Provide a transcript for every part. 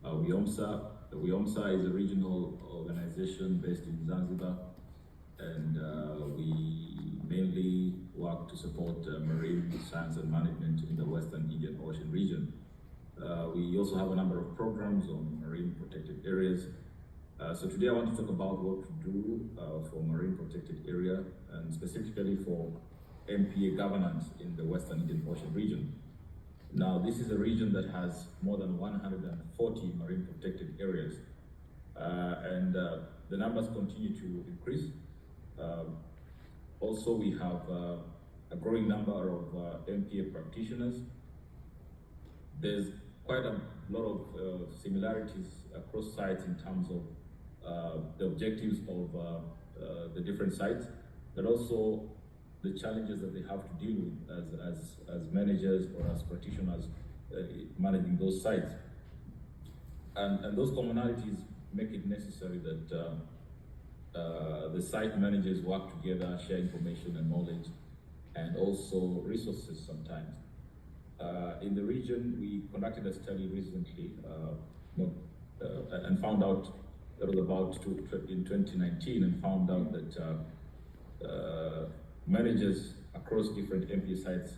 WIOMSA. The WIOMSA is a regional organization based in Zanzibar, and we mainly work to support marine science and management in the Western Indian Ocean region. We also have a number of programs on marine protected areas. So today I want to talk about what to do for marine protected area and specifically for MPA governance in the Western Indian Ocean region. Now, this is a region that has more than 140 marine protected areas, and the numbers continue to increase. Also, we have a growing number of MPA practitioners. There's quite a lot of similarities across sites in terms of the objectives of the different sites, but also the challenges that they have to deal with as managers or as practitioners managing those sites. And those commonalities make it necessary that the site managers work together, share information and knowledge, and also resources sometimes. In the region, we conducted a study recently and found out, that was about in 2019, and found out that managers across different MPA sites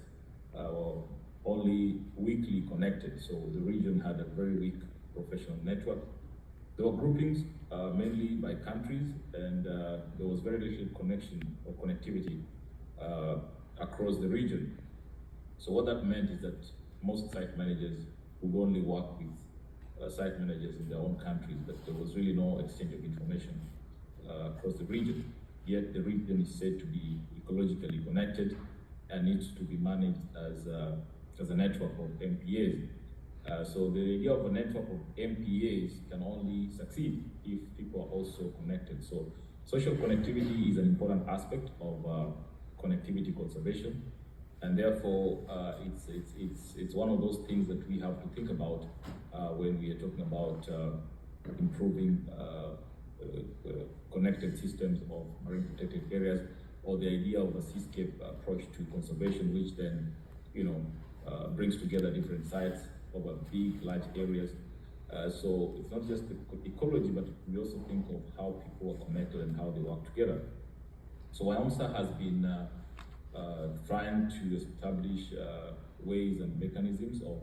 were only weakly connected. So the region had a very weak professional network. There were groupings mainly by countries, and there was very little connection or connectivity across the region. So what that meant is that most site managers would only work with site managers in their own countries, but there was really no exchange of information across the region. Yet the region is said to be ecologically connected and needs to be managed as a network of MPAs. So the idea of a network of MPAs can only succeed if people are also connected. So social connectivity is an important aspect of connectivity conservation, and therefore it's one of those things that we have to think about when we are talking about improving connected systems of marine protected areas, or the idea of a seascape approach to conservation, which then brings together different sites over big, large areas. So it's not just the ecology, but we also think of how people are connected and how they work together. So WIOMSA has been trying to establish ways and mechanisms of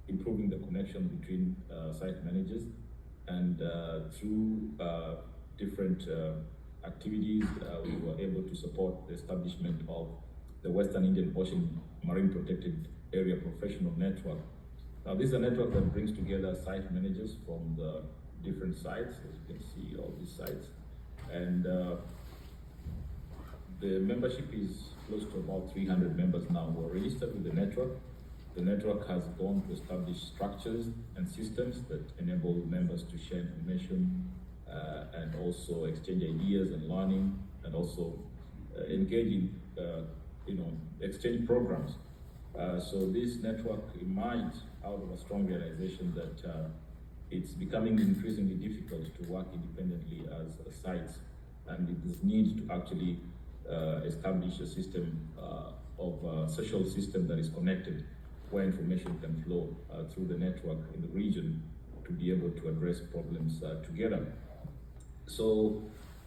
improving the connection between site managers, and through different activities, we were able to support the establishment of the Western Indian Ocean Marine Protected Area Professional Network. Now, this is a network that brings together site managers from the different sites, as you can see, all these sites. And the membership is close to about 300 members now who are registered with the network. The network has gone to establish structures and systems that enable members to share information and also exchange ideas and learning, and also engage in exchange programs. So this network emerged out of a strong realization that it's becoming increasingly difficult to work independently as sites, and it is need to actually establish a system of a social system that is connected, where information can flow through the network in the region to be able to address problems together. So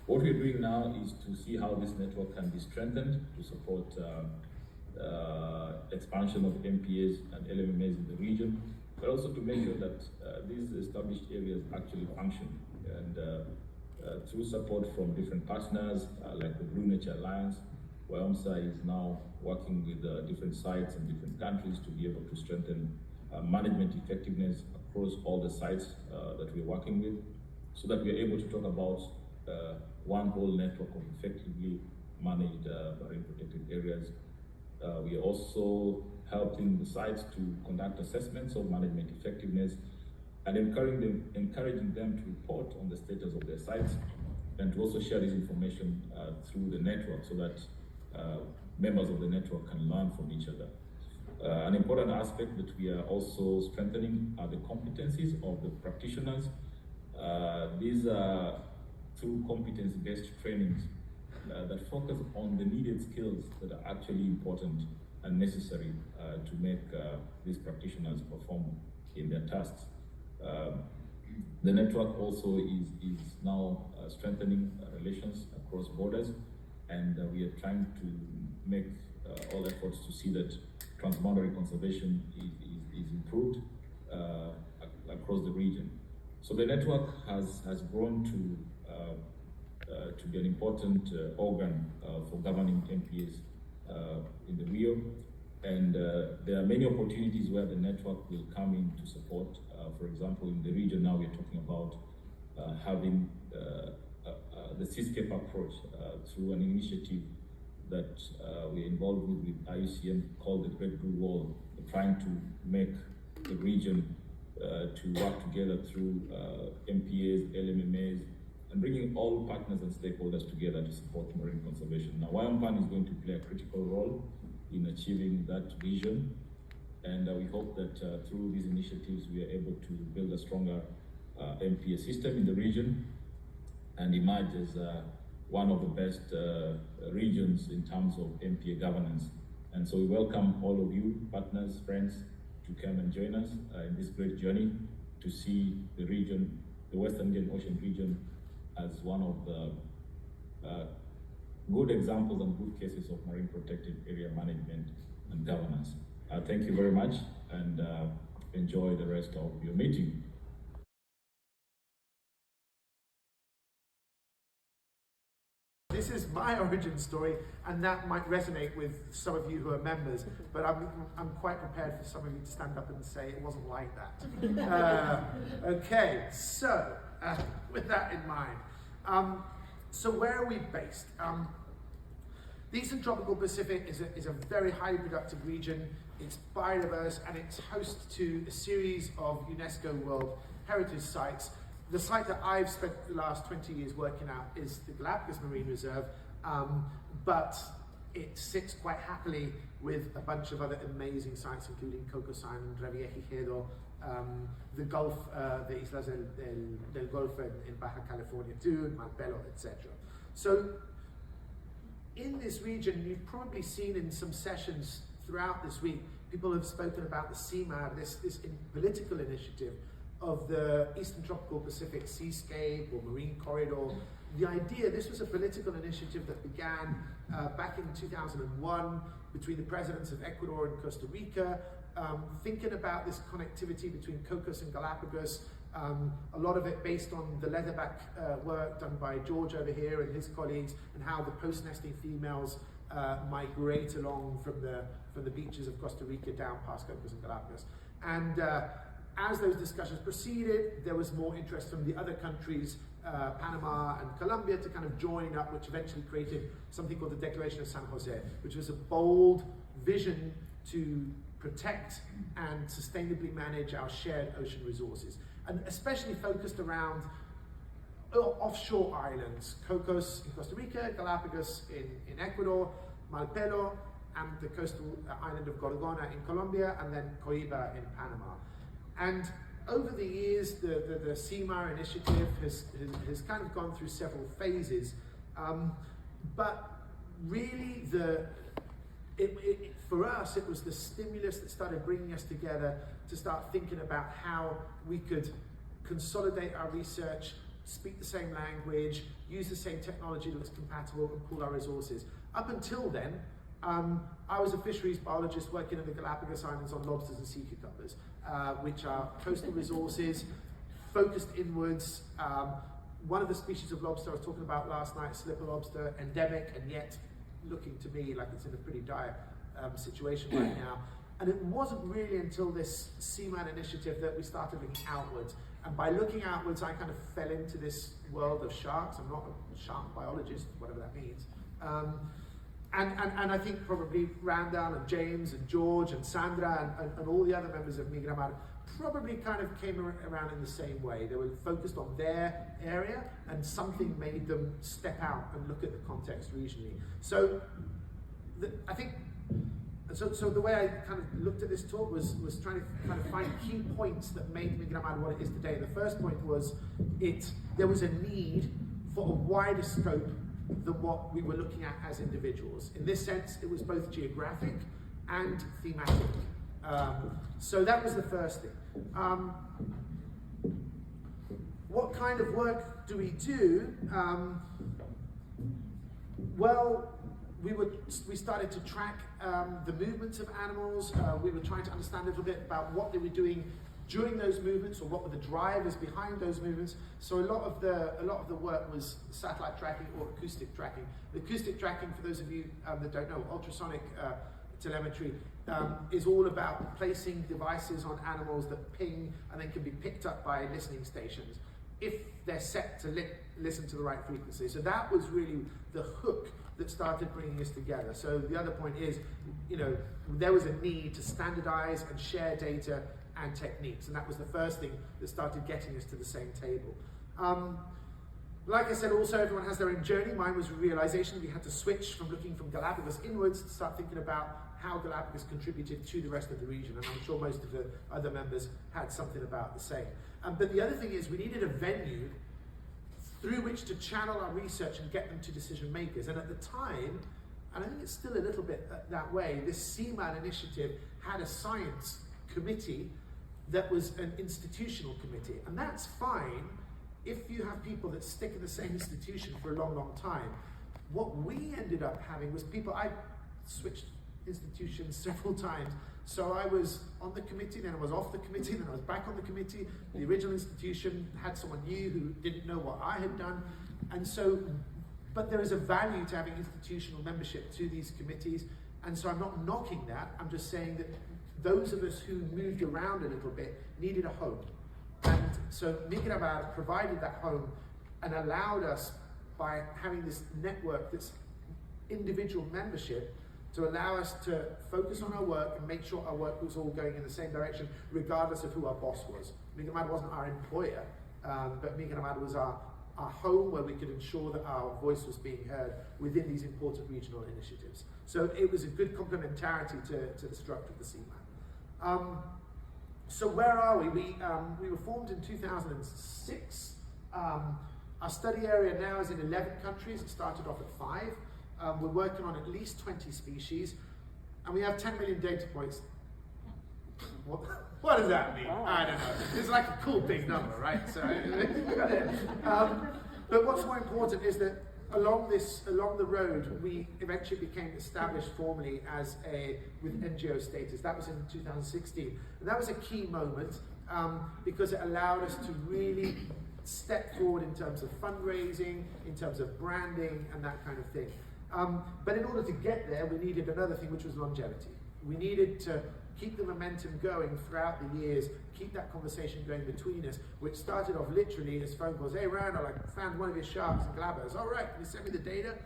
what we're doing now is to see how this network can be strengthened to support expansion of MPAs and LMMAs in the region, but also to make sure that these established areas actually function. And through support from different partners like the Blue Nature Alliance, WIOMSA is now working with different sites and different countries to be able to strengthen management effectiveness across all the sites that we're working with, so that we're able to talk about one whole network of effectively managed marine protected areas. We are also helping the sites to conduct assessments of management effectiveness and encouraging them to report on the status of their sites, and to also share this information through the network, so that members of the network can learn from each other. An important aspect that we are also strengthening are the competencies of the practitioners. These are through competence-based trainings that focus on the needed skills that are actually important and necessary to make these practitioners perform in their tasks. The network also is now strengthening relations across borders, and we are trying to make all efforts to see that transboundary conservation is improved across the region. So the network has grown to be an important organ for governing MPAs in the WIO, and there are many opportunities where the network will come in to support. For example, in the region now we're talking about having the seascape approach through an initiative that we're involved with IUCN called the Great Blue Wall. We're trying to make the region to work together through MPAs, LMMAs, and bringing all partners and stakeholders together to support marine conservation. Now, WIOMSA is going to play a critical role in achieving that vision, and we hope that through these initiatives we are able to build a stronger MPA system in the region and emerge as one of the best regions in terms of MPA governance. And so we welcome all of you, partners, friends, to come and join us in this great journey to see the region, the Western Indian Ocean region, as one of the good examples and good cases of marine protected area management and governance. Thank you very much, and enjoy the rest of your meeting. This is my origin story, and that might resonate with some of you who are members, but I'm quite prepared for some of you to stand up and say it wasn't like that. Okay, so with that in mind, so where are we based? The Eastern Tropical Pacific is a very highly productive region. It's biodiverse, and it's host to a series of UNESCO World Heritage Sites. The site that I've spent the last 20 years working at is the Galapagos Marine Reserve, but it sits quite happily with a bunch of other amazing sites, including Cocos Island, Revillagigedo, the Gulf, the Islas del Golfo in Baja California too, Malpelo, etc. So in this region, you've probably seen in some sessions throughout this week, people have spoken about the CMAR, this political initiative of the Eastern Tropical Pacific Seascape or Marine Corridor. The idea, this was a political initiative that began back in 2001 between the presidents of Ecuador and Costa Rica, thinking about this connectivity between Cocos and Galapagos, a lot of it based on the leatherback work done by George over here and his colleagues, and how the post-nesting females migrate along from the beaches of Costa Rica down past Cocos and Galapagos. And as those discussions proceeded, there was more interest from the other countries, Panama and Colombia, to kind of join up, which eventually created something called the Declaration of San Jose, which was a bold vision to protect and sustainably manage our shared ocean resources, and especially focused around offshore islands, Cocos in Costa Rica, Galapagos in Ecuador, Malpelo, and the coastal island of Gorgona in Colombia, and then Coiba in Panama. And over the years, the CMAR initiative has kind of gone through several phases, but really for us, it was the stimulus that started bringing us together to start thinking about how we could consolidate our research, speak the same language, use the same technology that was compatible, and pool our resources. Up until then, I was a fisheries biologist working in the Galapagos Islands on lobsters and sea cucumbers, which are coastal resources, focused inwards. One of the species of lobster I was talking about last night, slipper lobster, endemic, and yet looking to me like it's in a pretty dire situation right now. And it wasn't really until this CMAN initiative that we started looking outwards. And by looking outwards, I kind of fell into this world of sharks. I'm not a shark biologist, whatever that means. And I think probably Randall and James and George and Sandra and all the other members of MigraMar probably kind of came around in the same way. They were focused on their area, and something made them step out and look at the context regionally. So I think, so the way I kind of looked at this talk was trying to kind of find key points that made MigraMar what it is today. The first point was there was a need for a wider scope than what we were looking at as individuals. In this sense, it was both geographic and thematic. So that was the first thing. What kind of work do we do? Well, we started to track the movements of animals. We were trying to understand a little bit about what they were doing during those movements, or what were the drivers behind those movements. So a lot of the work was satellite tracking or acoustic tracking. The acoustic tracking, for those of you that don't know, ultrasonic telemetry is all about placing devices on animals that ping and then can be picked up by listening stations if they're set to listen to the right frequency. So that was really the hook that started bringing us together. So the other point is, there was a need to standardize and share data and techniques, and that was the first thing that started getting us to the same table. Like I said, also everyone has their own journey. Mine was a realization we had to switch from looking from Galapagos inwards to start thinking about how Galapagos contributed to the rest of the region, and I'm sure most of the other members had something about the same. But the other thing is we needed a venue through which to channel our research and get them to decision makers. And at the time, and I think it's still a little bit that way, this CMAD initiative had a science committee that was an institutional committee. And that's fine if you have people that stick in the same institution for a long, long time. What we ended up having was people, I switched institutions several times. So I was on the committee, then I was off the committee, then I was back on the committee. The original institution had someone new who didn't know what I had done. And so, but there is a value to having institutional membership to these committees. And so I'm not knocking that, I'm just saying that those of us who moved around a little bit needed a home. And so MigraMar provided that home and allowed us, by having this network, this individual membership, to allow us to focus on our work and make sure our work was all going in the same direction, regardless of who our boss was. MigraMar wasn't our employer, but MigraMar was our home where we could ensure that our voice was being heard within these important regional initiatives. So it was a good complementarity to the structure of the CMAD. So where are we? We were formed in 2006. Our study area now is in 11 countries. It started off at 5. We're working on at least 20 species, and we have 10 million data points. What does that mean? I don't know. It's like a cool big number, right? So, but what's more important is that along the road, we eventually became established formally with NGO status. That was in 2016, and that was a key moment because it allowed us to really step forward in terms of fundraising, in terms of branding, and that kind of thing. But in order to get there, we needed another thing, which was longevity. We needed to keep the momentum going throughout the years, keep that conversation going between us, which started off literally as phone calls. Hey Randall, I found one of your sharks in Galapagos. All right, can you send me the data?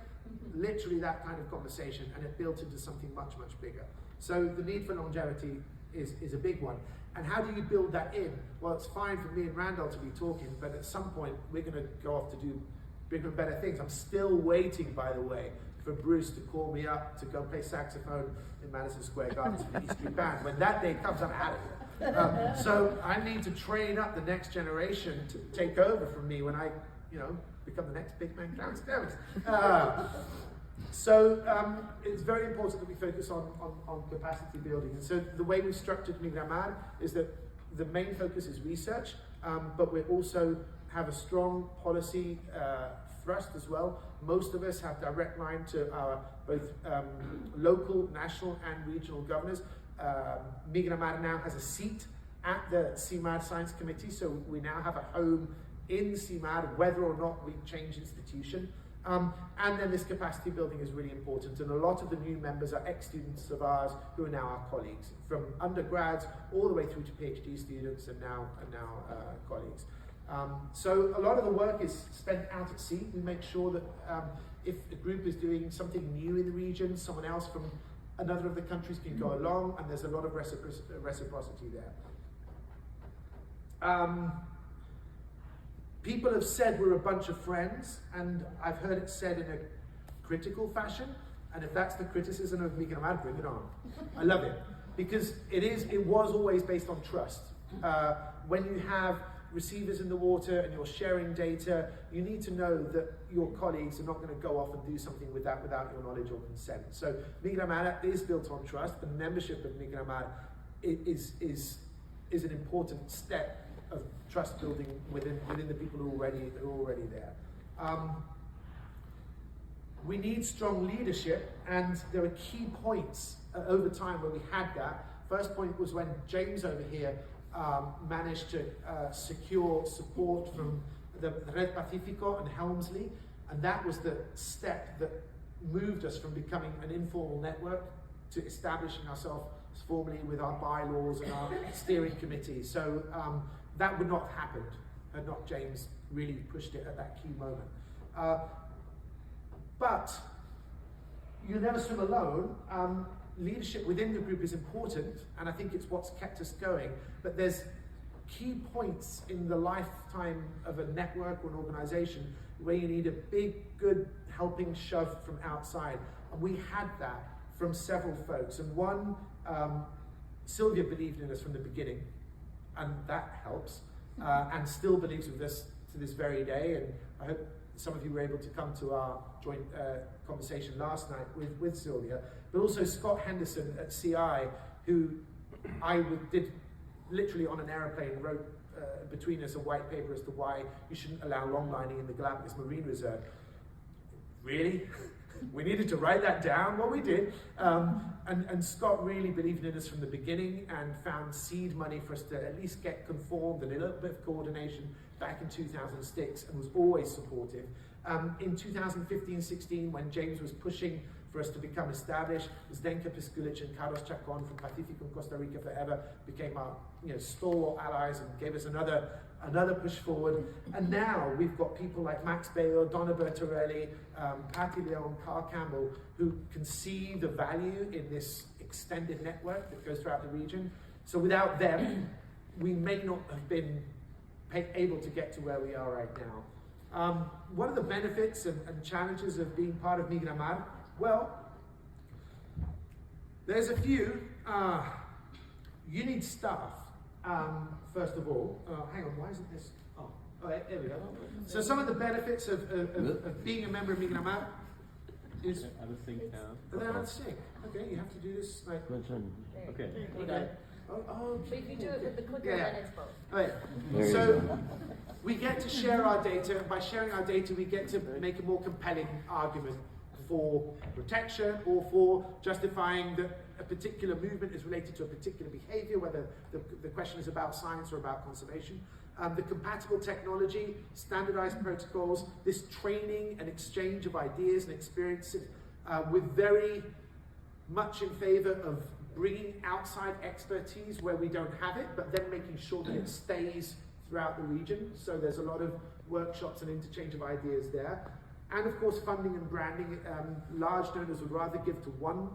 Literally that kind of conversation, and it built into something much, much bigger. So the need for longevity is a big one. And how do you build that in? Well, it's fine for me and Randall to be talking, but at some point we're going to go off to do bigger and better things. I'm still waiting, by the way, for Bruce to call me up to go play saxophone in Madison Square Garden for the E Street Band. When that day comes, I'm out of here. So I need to train up the next generation to take over from me when I, become the next big man downstairs. So it's very important that we focus on capacity building. And so the way we've structured MigraMar is that the main focus is research, but we also have a strong policy thrust as well. Most of us have direct line to our both local, national, and regional governors. MigraMar now has a seat at the CMAD Science Committee, so we now have a home in CMAD, whether or not we change institution. And then this capacity building is really important, and a lot of the new members are ex-students of ours who are now our colleagues, from undergrads all the way through to PhD students and now colleagues. So a lot of the work is spent out at sea. We make sure that if a group is doing something new in the region, someone else from another of the countries can go along, and there's a lot of reciprocity there. People have said we're a bunch of friends, and I've heard it said in a critical fashion, and if that's the criticism of MigraMar, bring it on. I love it, because it was always based on trust. When you have receivers in the water and you're sharing data, you need to know that your colleagues are not going to go off and do something with that without your knowledge or consent. So MigraMar is built on trust. The membership of MigraMar is an important step of trust building within the people who are already there. We need strong leadership, and there are key points over time where we had that. First point was when James over here managed to secure support from the Red Pacifico and Helmsley, and that was the step that moved us from becoming an informal network to establishing ourselves formally with our bylaws and our steering committee. So that would not have happened had not James really pushed it at that key moment. But you never swim alone. Leadership within the group is important, and I think it's what's kept us going. But there's key points in the lifetime of a network or an organization where you need a big, good helping shove from outside. And we had that from several folks. And one, Sylvia believed in us from the beginning, and that helps, and still believes with us to this very day. And I hope some of you were able to come to our joint conversation last night with Sylvia, but also Scott Henderson at CI, who did literally on an aeroplane, wrote between us a white paper as to why you shouldn't allow longlining in the Galapagos Marine Reserve. Really? We needed to write that down? Well, we did. And Scott really believed in us from the beginning and found seed money for us to at least get conformed and a little bit of coordination back in 2006, and was always supportive. In 2015-16, when James was pushing for us to become established, Zdenka Piskulic and Carlos Chacon from Pacific and Costa Rica Forever became our stalwart allies and gave us another push forward. And now we've got people like Max Bayo, Donna Bertorelli, Patty Leon, Carl Campbell, who can see the value in this extended network that goes throughout the region. So without them, we may not have been able to get to where we are right now. What are the benefits and challenges of being part of MigraMar? Well, there's a few. You need staff, first of all. Hang on, why isn't this? Oh, there we go. So some of the benefits of being a member of MigraMar is... I would think They're out of sync. Okay, you have to do this like... Okay. Okay. Oh, But if you do it with the clicker, then it's both. Right. So we get to share our data, and by sharing our data, we get to make a more compelling argument for protection or for justifying that a particular movement is related to a particular behavior, whether the question is about science or about conservation. The compatible technology, standardized protocols, this training and exchange of ideas and experiences, we're very much in favor of bringing outside expertise where we don't have it, but then making sure that it stays throughout the region. So there's a lot of workshops and interchange of ideas there. And of course, funding and branding. Large donors would rather give to one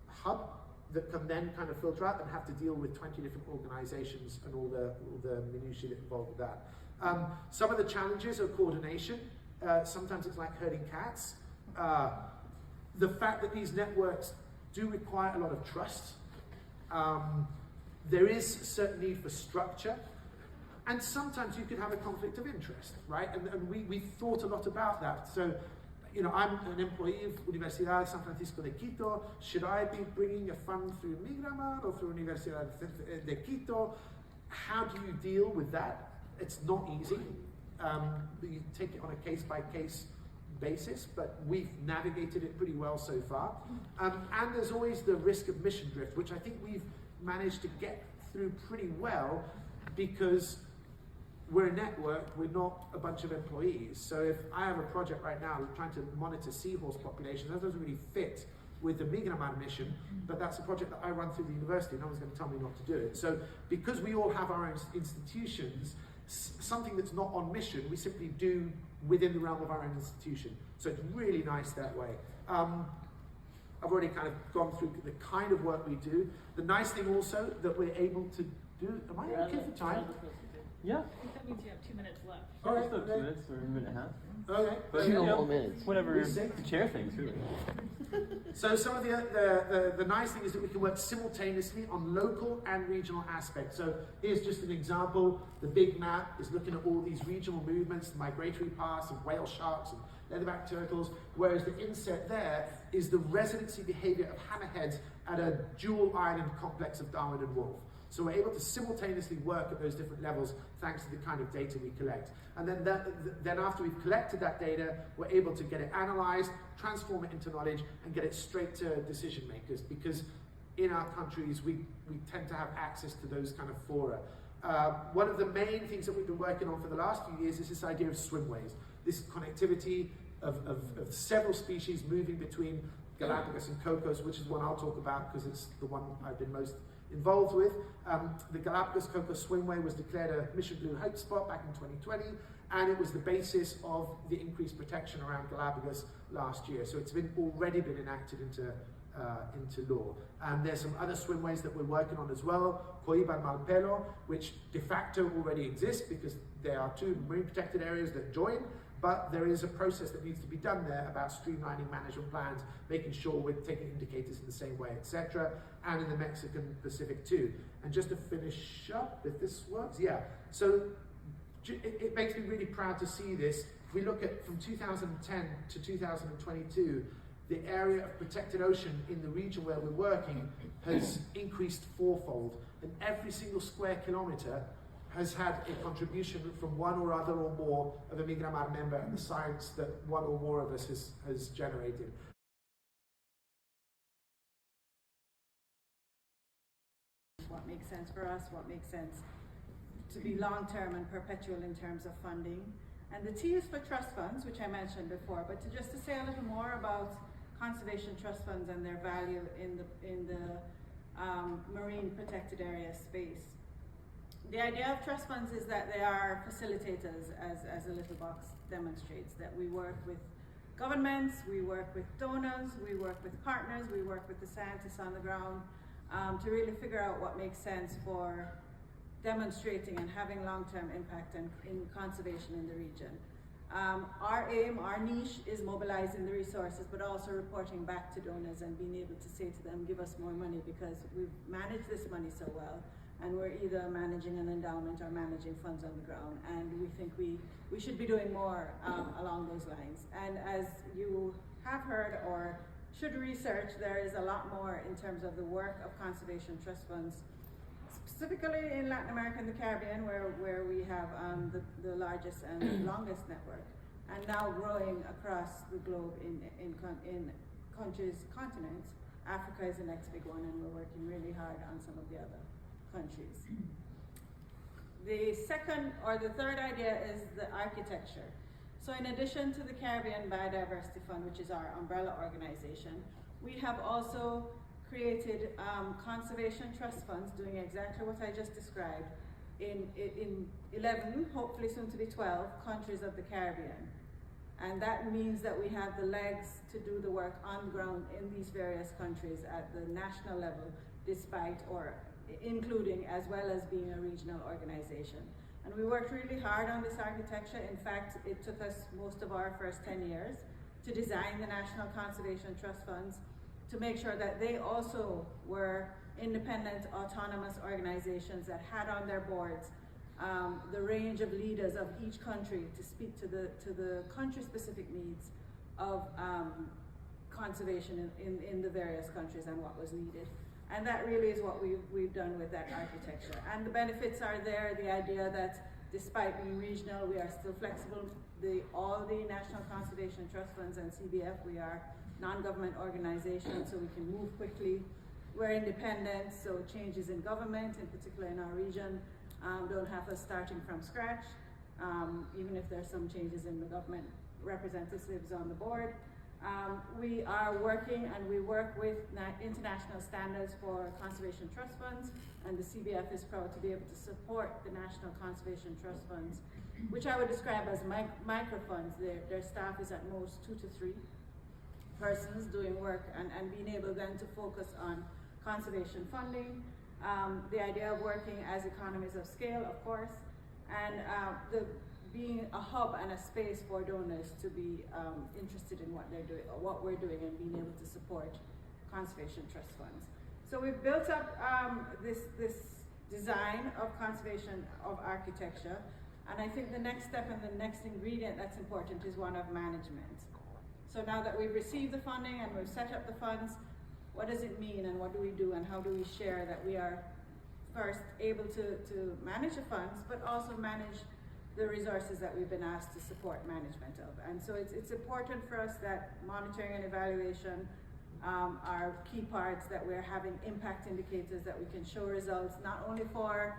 hub that can then kind of filter out than have to deal with 20 different organizations and all the minutiae that involved with that. Some of the challenges are coordination. Sometimes it's like herding cats. The fact that these networks do require a lot of trust. There is certain need for structure, and sometimes you could have a conflict of interest, right? And we thought a lot about that. So, I'm an employee of Universidad San Francisco de Quito. Should I be bringing a fund through MigraMar or through Universidad de Quito? How do you deal with that? It's not easy. You take it on a case-by-case basis, but we've navigated it pretty well so far. And there's always the risk of mission drift, which I think we've managed to get through pretty well because we're a network, we're not a bunch of employees. So if I have a project right now, we're trying to monitor seahorse populations, that doesn't really fit with the MigraMar mission, but that's a project that I run through the university, no one's going to tell me not to do it. So because we all have our own institutions, something that's not on mission, we simply do within the realm of our own institution. So it's really nice that way. I've already kind of gone through the kind of work we do. The nice thing also that we're able to do, am I okay for time? Yeah. I think that means you have 2 minutes left. All right, Just about 2 okay. minutes or a minute and a half. Okay. But Two whole minutes. whatever We say- the chair thinks, really. So some of the nice thing is that we can work simultaneously on local and regional aspects. So here's just an example. The big map is looking at all these regional movements, the migratory paths of whale sharks and leatherback turtles, whereas the inset there is the residency behavior of hammerheads at a dual island complex of Darwin and Wolf. So we're able to simultaneously work at those different levels thanks to the kind of data we collect. And then after we've collected that data, we're able to get it analyzed, transform it into knowledge, and get it straight to decision makers, because in our countries, we tend to have access to those kind of fora. One of the main things that we've been working on for the last few years is this idea of swimways, this connectivity of several species moving between Galapagos and Cocos, which is one I'll talk about because it's the one I've been most involved with. The Galapagos Cocos Swimway was declared a Mission Blue hotspot back in 2020, and it was the basis of the increased protection around Galapagos last year. So it's already been enacted into law. And there's some other swimways that we're working on as well, Coiba and Malpelo, which de facto already exist because there are two marine protected areas that join, but there is a process that needs to be done there about streamlining management plans, making sure we're taking indicators in the same way, etc., and in the Mexican Pacific too. And just to finish up, if this works, yeah. So it makes me really proud to see this. If we look at from 2010 to 2022, the area of protected ocean in the region where we're working has increased fourfold, and every single square kilometre has had a contribution from one or other or more of a MigraMar member and the science that one or more of us has generated. What makes sense for us, what makes sense to be long-term and perpetual in terms of funding. And the T is for trust funds, which I mentioned before, but just to say a little more about conservation trust funds and their value in the marine protected area space. The idea of trust funds is that they are facilitators, as a little box demonstrates, that we work with governments, we work with donors, we work with partners, we work with the scientists on the ground to really figure out what makes sense for demonstrating and having long-term impact in conservation in the region. Our aim, our niche is mobilizing the resources, but also reporting back to donors and being able to say to them, give us more money because we've managed this money so well. And we're either managing an endowment or managing funds on the ground. And we think we should be doing more along those lines. And as you have heard or should research, there is a lot more in terms of the work of conservation trust funds, specifically in Latin America and the Caribbean, where we have the largest and longest network, and now growing across the globe in continents. Africa is the next big one, and we're working really hard on some of the other countries. The second or the third idea is the architecture. So in addition to the Caribbean Biodiversity Fund, which is our umbrella organization, we have also created conservation trust funds doing exactly what I just described in 11, hopefully soon to be 12, countries of the Caribbean. And that means that we have the legs to do the work on the ground in these various countries at the national level, despite or including as well as being a regional organization. And we worked really hard on this architecture. In fact, it took us most of our first 10 years to design the National Conservation Trust Funds to make sure that they also were independent, autonomous organizations that had on their boards the range of leaders of each country to speak to the country-specific needs of conservation in the various countries and what was needed. And that really is what we've done with that architecture. And the benefits are there, the idea that despite being regional, we are still flexible. All the National Conservation Trust Funds and CBF, we are non-government organizations, so we can move quickly. We're independent, so changes in government, in particular in our region, don't have us starting from scratch, even if there's some changes in the government representatives on the board. We are working and we work with international standards for conservation trust funds, and the CBF is proud to be able to support the National Conservation Trust Funds, which I would describe as microfunds. Their staff is at most 2 to 3 persons doing work and being able then to focus on conservation funding. The idea of working as economies of scale, of course, and being a hub and a space for donors to be interested in what they're doing, or what we're doing, and being able to support conservation trust funds. So we've built up this design of conservation of architecture, and I think the next step and the next ingredient that's important is one of management. So now that we've received the funding and we've set up the funds, what does it mean, and what do we do, and how do we share that we are first able to manage the funds, but also manage the resources that we've been asked to support management of. And so it's important for us that monitoring and evaluation are key parts, that we're having impact indicators, that we can show results, not only for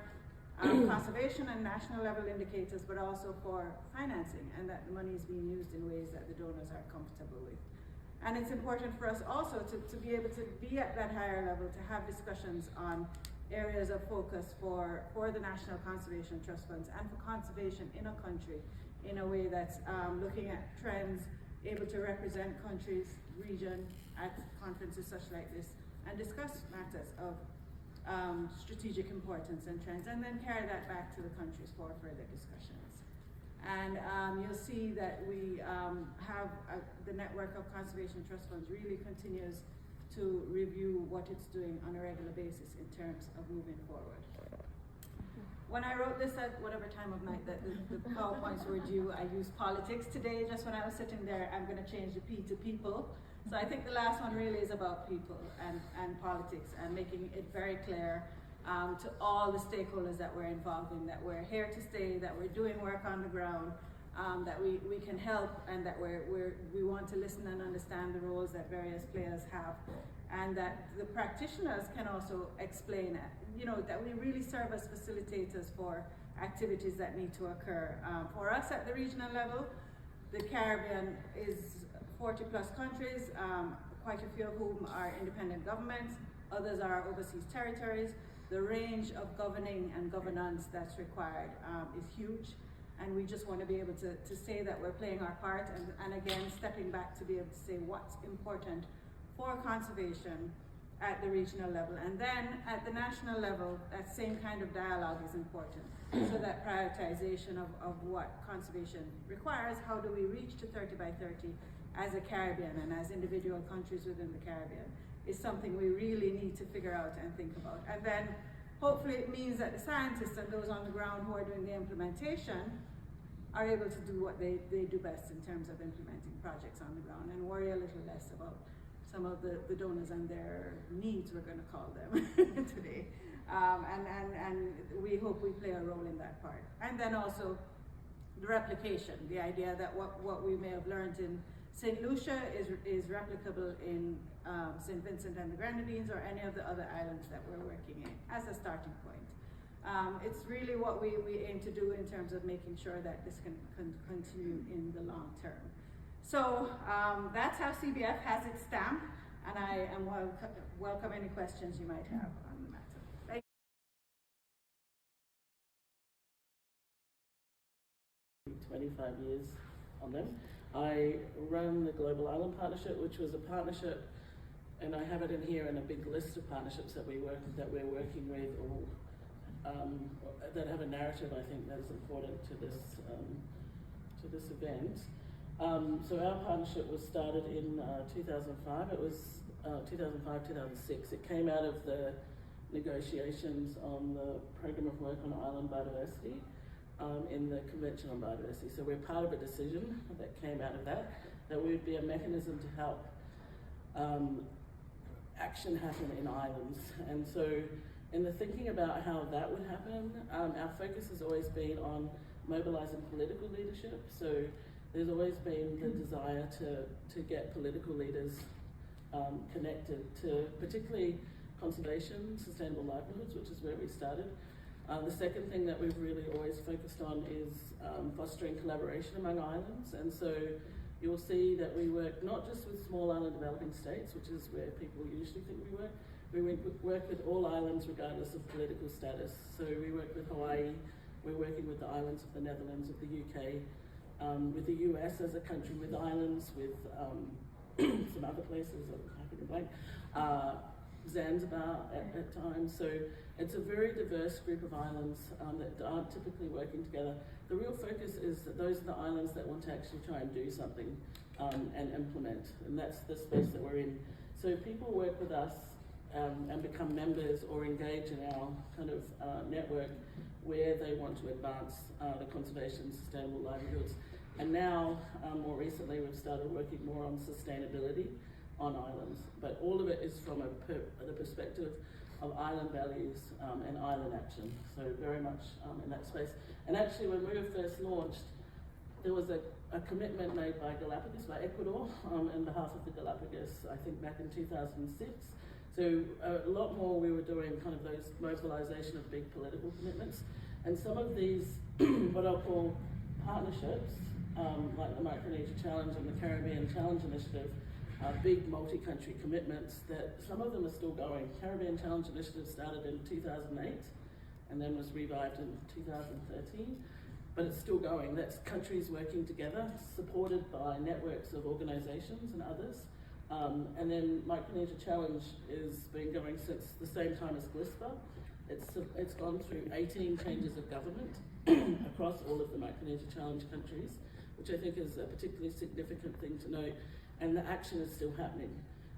conservation and national level indicators, but also for financing, and that the money is being used in ways that the donors are comfortable with. And it's important for us also to be able to be at that higher level, to have discussions on areas of focus for the National Conservation Trust Funds and for conservation in a country in a way that's looking at trends, able to represent countries, region at conferences such like this, and discuss matters of strategic importance and trends, and then carry that back to the countries for further discussions. And you'll see that we have the network of conservation trust funds really continues to review what it's doing on a regular basis in terms of moving forward. When I wrote this at whatever time of night that the PowerPoints were due, I used politics. Today, just when I was sitting there, I'm going to change the P to people. So I think the last one really is about people and politics, and making it very clear to all the stakeholders that we're involved in, that we're here to stay, that we're doing work on the ground, that we can help, and that we want to listen and understand the roles that various players have, and that the practitioners can also explain, that we really serve as facilitators for activities that need to occur. For us at the regional level, the Caribbean is 40 plus countries, quite a few of whom are independent governments, others are overseas territories. The range of governing and governance that's required is huge, and we just want to be able to say that we're playing our part, and again, stepping back to be able to say what's important for conservation at the regional level. And then at the national level, that same kind of dialogue is important. So that prioritization of what conservation requires, how do we reach to 30 by 30 as a Caribbean and as individual countries within the Caribbean, is something we really need to figure out and think about. And then hopefully it means that the scientists and those on the ground who are doing the implementation are able to do what they do best in terms of implementing projects on the ground, and worry a little less about some of the donors and their needs, we're going to call them today. And we hope we play a role in that part. And then also the replication, the idea that what we may have learned in St. Lucia is replicable in St. Vincent and the Grenadines, or any of the other islands that we're working in, as a starting point. It's really what we aim to do in terms of making sure that this can continue in the long term. So that's how CBF has its stamp, and I am welcome any questions you might have on the matter. Thank you. 25 years on them. I run the Global Island Partnership, which was a partnership, and I have it in here in a big list of partnerships that we're working with, all that have a narrative, I think, that is important to this event. So our partnership was started in 2005. It was 2005-2006. It came out of the negotiations on the program of work on island biodiversity in the Convention on Biodiversity. So we're part of a decision that came out of that we would be a mechanism to help action happen in islands. And so in the thinking about how that would happen, our focus has always been on mobilizing political leadership. So there's always been the desire to get political leaders connected to particularly conservation, sustainable livelihoods, which is where we started. The second thing that we've really always focused on is fostering collaboration among islands. And so you'll see that we work not just with small island developing states, which is where people usually think we work. We work with all islands regardless of political status. So we work with Hawaii, we're working with the islands of the Netherlands, of the UK, with the US as a country, with islands, with some other places, I'm happy to blank, Zanzibar at times. So it's a very diverse group of islands that aren't typically working together. The real focus is that those are the islands that want to actually try and do something and implement, and that's the space that we're in. So people work with us and become members or engage in our kind of network where they want to advance the conservation sustainable livelihoods. And now, more recently, we've started working more on sustainability on islands, but all of it is from the perspective of island values and island action, so very much in that space. And actually, when we were first launched, there was a commitment made by Galapagos, by Ecuador, on behalf of the Galapagos, I think back in 2006. So a lot more we were doing kind of those mobilization of big political commitments. And some of these, what I'll call partnerships, like the Micronesia Challenge and the Caribbean Challenge Initiative, big multi-country commitments that some of them are still going. Caribbean Challenge Initiative started in 2008 and then was revived in 2013, but it's still going. That's countries working together, supported by networks of organizations and others. And then Micronesia Challenge has been going since the same time as GLISPA. It's gone through 18 changes of government across all of the Micronesia Challenge countries, which I think is a particularly significant thing to note. And the action is still happening.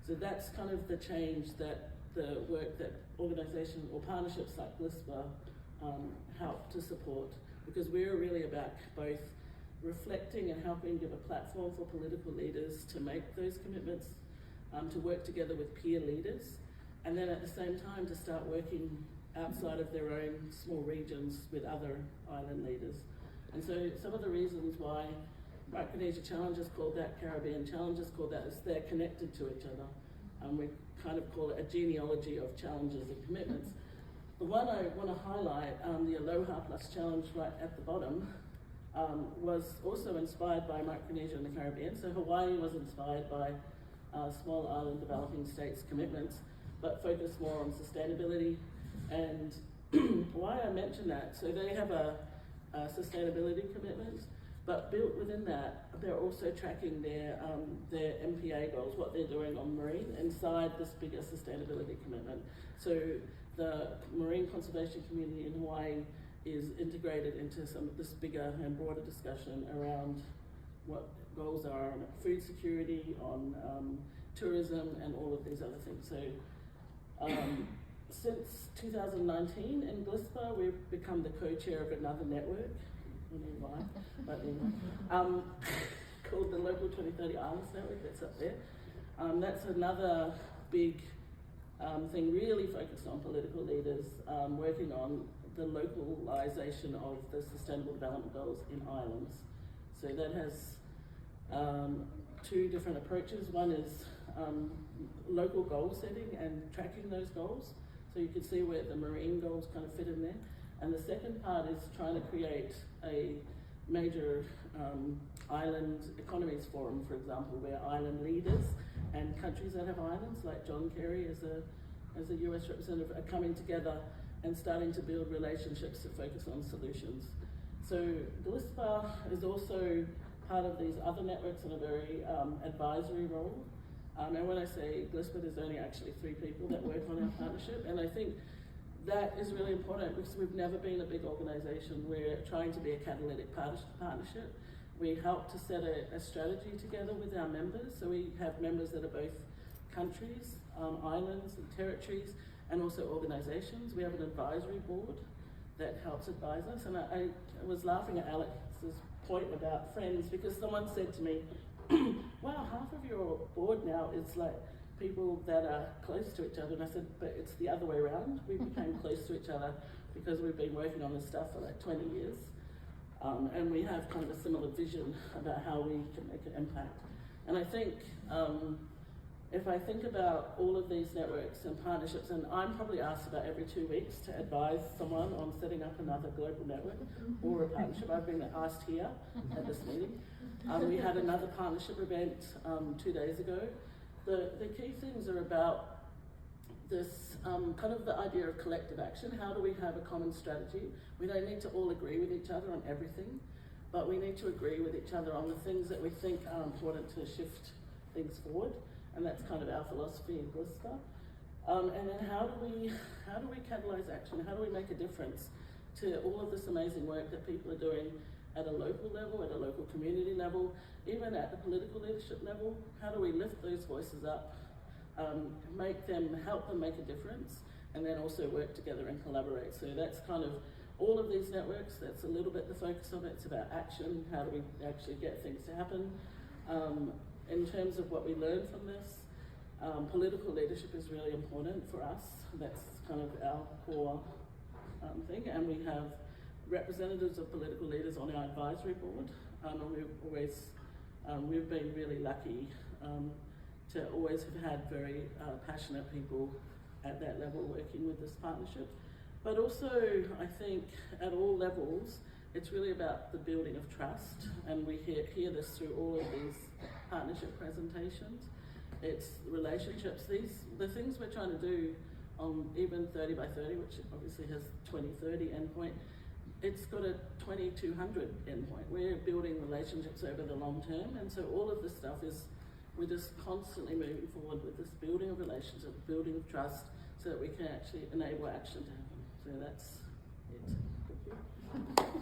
So that's kind of the change that the work that organizations or partnerships like GLISPA help to support, because we're really about both reflecting and helping give a platform for political leaders to make those commitments, to work together with peer leaders, and then at the same time to start working outside of their own small regions with other island leaders. And so some of the reasons why Micronesia Challenge is called that, Caribbean Challenge is called that, is they're connected to each other. We kind of call it a genealogy of challenges and commitments. The one I want to highlight, the Aloha Plus Challenge right at the bottom, was also inspired by Micronesia and the Caribbean. So Hawaii was inspired by small island developing states' commitments, but focused more on sustainability. And why I mention that, so they have a sustainability commitment, but built within that, they're also tracking their MPA goals, what they're doing on marine inside this bigger sustainability commitment. So the marine conservation community in Hawaii is integrated into some of this bigger and broader discussion around what goals are on food security, on tourism, and all of these other things. So since 2019 in GLISPA, we've become the co-chair of another network, called the Local 2030 Islands Network, that's up there. That's another big thing really focused on political leaders working on the localization of the Sustainable Development Goals in islands. So that has two different approaches. One is local goal setting and tracking those goals. So you can see where the marine goals kind of fit in there. And the second part is trying to create a major island economies forum, for example, where island leaders and countries that have islands, like John Kerry as a US representative, are coming together and starting to build relationships that focus on solutions. So GLISPA is also part of these other networks in a very advisory role. And when I say GLISPA, there's only actually 3 people that work on our partnership, and I think that is really important because we've never been a big organization. We're trying to be a catalytic partnership. We help to set a strategy together with our members. So we have members that are both countries, islands and territories, and also organizations. We have an advisory board that helps advise us. And I was laughing at Alex's point about friends because someone said to me, wow, half of your board now is like people that are close to each other. And I said, but it's the other way around. We became close to each other because we've been working on this stuff for like 20 years. And we have kind of a similar vision about how we can make an impact. And I think if I think about all of these networks and partnerships, and I'm probably asked about every 2 weeks to advise someone on setting up another global network or a partnership. I've been asked here at this meeting. We had another partnership event 2 days ago. The key things are about this kind of the idea of collective action. How do we have a common strategy? We don't need to all agree with each other on everything, but we need to agree with each other on the things that we think are important to shift things forward. And that's kind of our philosophy in GLISPA. And then how do we catalyze action? How do we make a difference to all of this amazing work that people are doing at a local level, at a local community level, even at the political leadership level? How do we lift those voices up, help them make a difference, and then also work together and collaborate? So that's kind of all of these networks. That's a little bit the focus of it. It's about action. How do we actually get things to happen? In terms of what we learn from this, political leadership is really important for us. That's kind of our core thing, and we have representatives of political leaders on our advisory board, and we've been really lucky to always have had very passionate people at that level working with this partnership. But also, I think at all levels, it's really about the building of trust, and we hear this through all of these partnership presentations. It's relationships. The things we're trying to do on even 30 by 30, which obviously has 2030 endpoint, it's got a 2200 endpoint. We're building relationships over the long term, and so all of this stuff we're just constantly moving forward with this building of relationships, building of trust, so that we can actually enable action to happen. So that's it. Thank you.